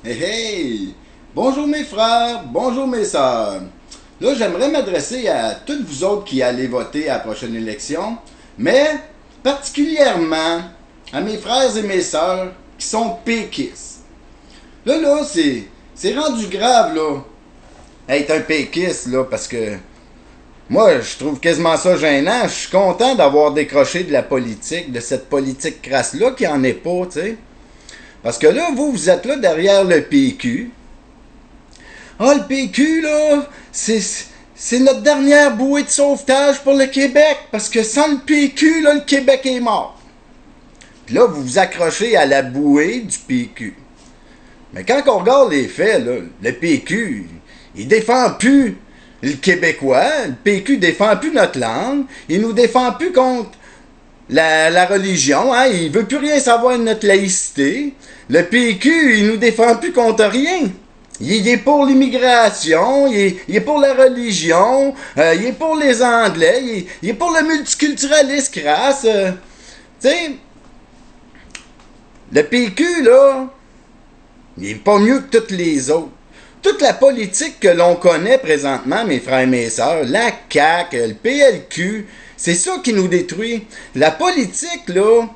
Hey hey! Bonjour mes frères, bonjour mes sœurs. Là, j'aimerais m'adresser à toutes vous autres qui allez voter à la prochaine élection, mais particulièrement à mes frères et mes sœurs qui sont péquistes. Là, c'est rendu grave, là, être un péquiste, là, parce que moi, je trouve quasiment ça gênant. Je suis content d'avoir décroché de la politique, de cette politique crasse-là qui en est pas, tu sais. Parce que là, vous êtes là derrière le PQ. Ah, le PQ, là, c'est notre dernière bouée de sauvetage pour le Québec. Parce que sans le PQ, là, le Québec est mort. Puis là, vous vous accrochez à la bouée du PQ. Mais quand on regarde les faits, là, le PQ, il défend plus le Québécois. Le PQ défend plus notre langue. Il nous défend plus contre la religion, hein, il veut plus rien savoir de notre laïcité. Le PQ, il nous défend plus contre rien. Il est pour l'immigration, il est pour la religion, il est pour les Anglais, il est pour le multiculturalisme crasse. Tu sais, le PQ, là, il est pas mieux que toutes les autres. Toute la politique que l'on connaît présentement, mes frères et mes sœurs, la CAQ, le PLQ, c'est ça qui nous détruit. La politique, là,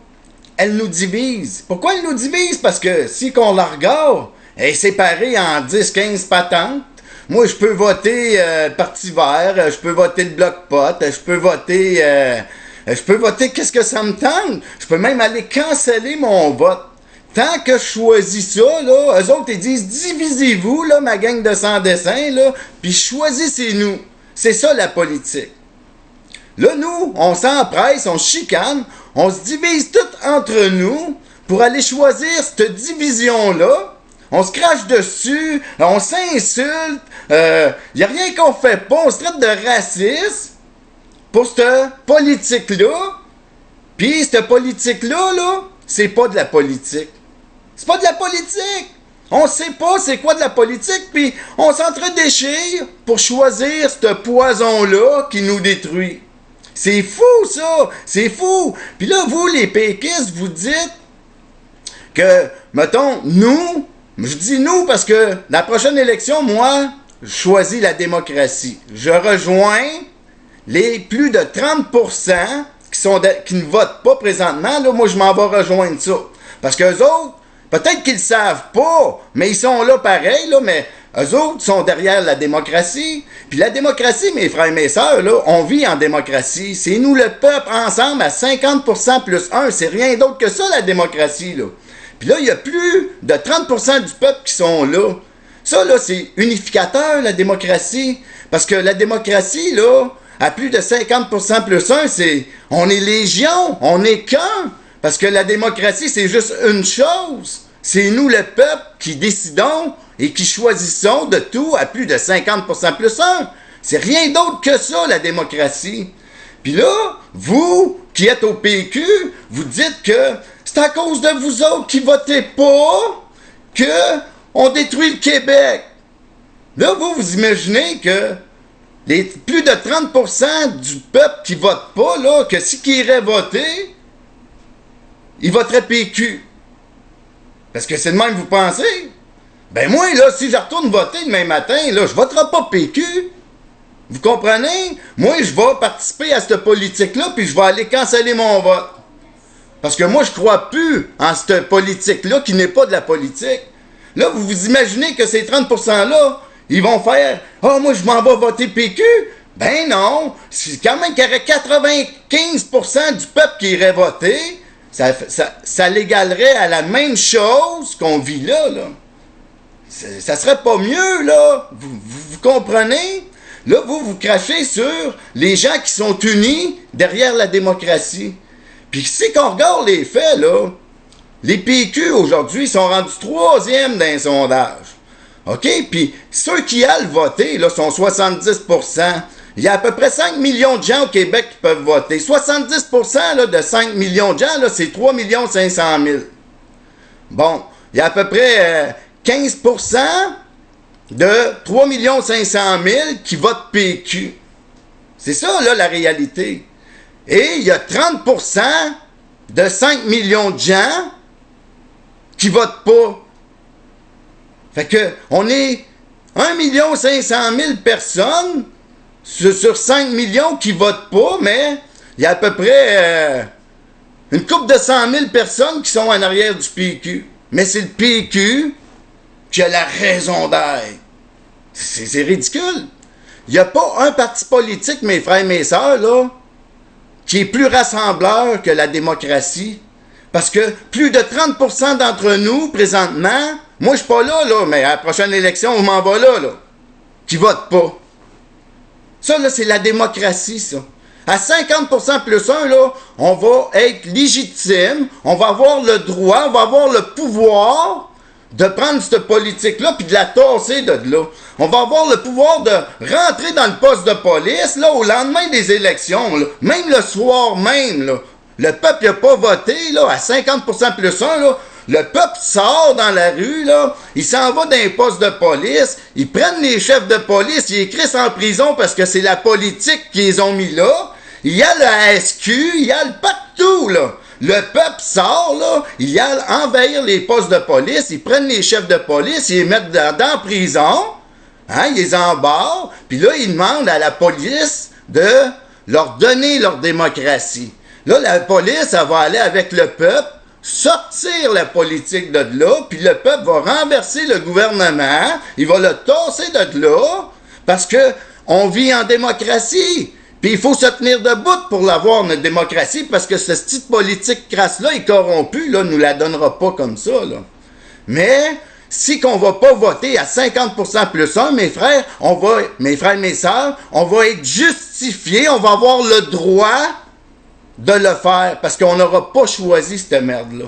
elle nous divise. Pourquoi elle nous divise? Parce que si qu'on la regarde, elle est séparée en 10-15 patentes. Moi, je peux voter Parti vert, je peux voter le Bloc pot, je peux voter qu'est-ce que ça me tente. Je peux même aller canceller mon vote. Tant que je choisis ça, là, eux autres, ils disent divisez-vous, là, ma gang de sans-dessin, là, puis choisissez-nous. C'est ça la politique. Là, nous, on s'empresse, on chicane, on se divise tout entre nous pour aller choisir cette division-là. On se crache dessus, on s'insulte, y a rien qu'on fait pas, on se traite de raciste pour cette politique-là. Puis cette politique-là, là, c'est pas de la politique. C'est pas de la politique. On sait pas c'est quoi de la politique, puis on s'entre-déchire pour choisir ce poison-là qui nous détruit. C'est fou, ça! C'est fou! Puis là, vous, les péquistes, vous dites que, mettons, nous, je dis nous parce que la prochaine élection, moi, je choisis la démocratie. Je rejoins les plus de 30% qui ne votent pas présentement. Là, moi, je m'en vais rejoindre ça. Parce qu'eux autres, peut-être qu'ils le savent pas, mais ils sont là pareil, là, mais eux autres sont derrière la démocratie. Puis la démocratie, mes frères et mes sœurs, là, on vit en démocratie. C'est nous, le peuple, ensemble, à 50% plus 1. C'est rien d'autre que ça, la démocratie, là. Puis là, il y a plus de 30% du peuple qui sont là. Ça, là, c'est unificateur, la démocratie. Parce que la démocratie, là, à plus de 50% plus 1, c'est... On est légion, on est qu'un. Parce que la démocratie, c'est juste une chose. C'est nous, le peuple, qui décidons et qui choisissons de tout à plus de 50% plus 1. C'est rien d'autre que ça, la démocratie. Puis là, vous, qui êtes au PQ, vous dites que c'est à cause de vous autres qui votez pas que on détruit le Québec. Là, vous imaginez que les plus de 30% du peuple qui vote pas, là, que si qui irait voter, il voterait PQ. Parce que c'est de même que vous pensez. Ben moi, là, si je retourne voter demain matin, là, je voterai pas PQ. Vous comprenez? Moi, je vais participer à cette politique-là, puis je vais aller canceller mon vote. Parce que moi, je crois plus en cette politique-là qui n'est pas de la politique. Là, vous vous imaginez que ces 30%-là, ils vont faire « Ah, moi, je m'en vais voter PQ ». Ben non, c'est quand même qu'il y aurait 95% du peuple qui irait voter, ça l'égalerait à la même chose qu'on vit là, là. Ça serait pas mieux, là. Vous comprenez? Là, vous crachez sur les gens qui sont unis derrière la démocratie. Puis si qu'on regarde les faits, là, les PQ aujourd'hui sont rendus 3e dans les sondages. OK? Puis ceux qui allent voter, là, sont 70%. Il y a à peu près 5 millions de gens au Québec qui peuvent voter. 70% là, de 5 millions de gens, là, c'est 3 500 000. Bon, il y a à peu près 15% de 3 500 000 qui votent PQ. C'est ça, là, la réalité. Et il y a 30% de 5 millions de gens qui votent pas. Fait que, on est 1,5 million personnes sur 5 millions qui votent pas, mais il y a à peu près une couple de 100 000 personnes qui sont en arrière du PQ. Mais c'est le PQ qui a la raison d'être. C'est ridicule. Il n'y a pas un parti politique, mes frères et mes sœurs, là, qui est plus rassembleur que la démocratie. Parce que plus de 30% d'entre nous, présentement, moi je suis pas là, mais à la prochaine élection, on m'en va là, qui votent pas. Ça, là, c'est la démocratie, ça. À 50% plus 1, là, on va être légitime, on va avoir le droit, on va avoir le pouvoir de prendre cette politique-là puis de la tasser de là. On va avoir le pouvoir de rentrer dans le poste de police, là, au lendemain des élections, là, même le soir même, là. Le peuple n'a pas voté, là, à 50% plus 1, là. Le peuple sort dans la rue, là, il s'en va dans un poste de police, ils prennent les chefs de police, ils les crissent en prison parce que c'est la politique qu'ils ont mis là. Il y a le SQ, il y a le partout, là. Le peuple sort, là, il y a envahir les postes de police, ils prennent les chefs de police, ils les mettent dans la prison, hein, ils les embarrent, puis là, ils demandent à la police de leur donner leur démocratie. Là, la police, elle va aller avec le peuple, sortir la politique de là, puis le peuple va renverser le gouvernement, il va le tasser de là, parce que on vit en démocratie. Puis il faut se tenir debout pour l'avoir, notre démocratie, parce que ce style politique crasse-là est corrompu, là, nous la donnera pas comme ça, là. Mais, si qu'on va pas voter à 50% plus 1, mes frères et mes sœurs, on va être justifiés, on va avoir le droit de le faire, parce qu'on n'aura pas choisi cette merde-là.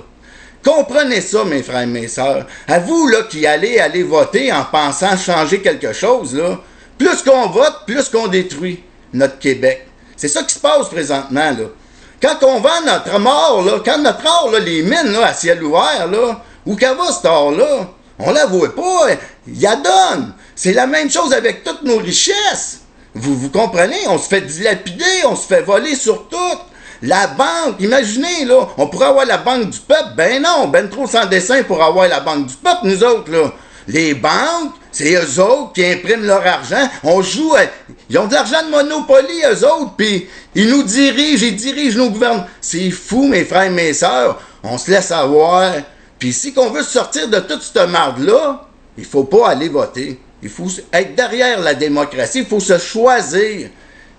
Comprenez ça, mes frères et mes sœurs. À vous, là, qui allez voter en pensant changer quelque chose, là, plus qu'on vote, plus qu'on détruit notre Québec. C'est ça qui se passe présentement, là. Quand on vend notre mort, là, quand notre or, là, les mines, là, à ciel ouvert, là, où qu'elle va, cet or-là? On la voit pas, il la donne. C'est la même chose avec toutes nos richesses. Vous comprenez? On se fait dilapider, on se fait voler sur tout. La banque, imaginez, là, on pourrait avoir la banque du peuple. Ben non, ben trop sans dessin pour avoir la banque du peuple, nous autres, là. Les banques, c'est eux autres qui impriment leur argent. On joue, ils ont de l'argent de Monopoly, eux autres, puis ils nous dirigent, ils dirigent nos gouvernements. C'est fou, mes frères et mes sœurs. On se laisse avoir. Puis si qu'on veut sortir de toute cette marde-là, il faut pas aller voter. Il faut être derrière la démocratie, il faut se choisir.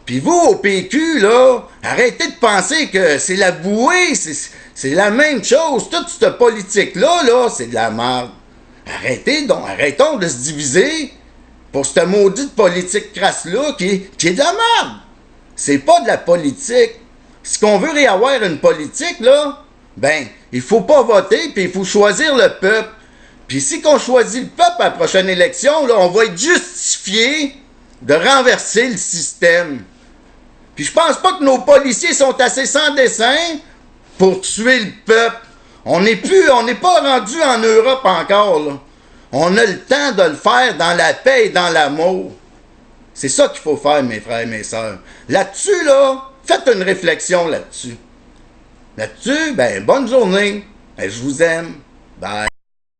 Puis vous, au PQ, là, arrêtez de penser que c'est la bouée, c'est la même chose. Toute cette politique-là, là, c'est de la merde. Arrêtons de se diviser pour cette maudite politique crasse-là qui est de la merde. C'est pas de la politique. Si qu'on veut réavoir une politique, là, ben, il faut pas voter, puis il faut choisir le peuple. Puis si qu'on choisit le peuple à la prochaine élection, là, on va être justifié de renverser le système. Puis je pense pas que nos policiers sont assez sans dessein pour tuer le peuple. On n'est pas rendu en Europe encore, là. On a le temps de le faire dans la paix et dans l'amour. C'est ça qu'il faut faire, mes frères et mes sœurs. Là-dessus, là, faites une réflexion là-dessus. Là-dessus, ben, bonne journée. Ben, je vous aime. Bye.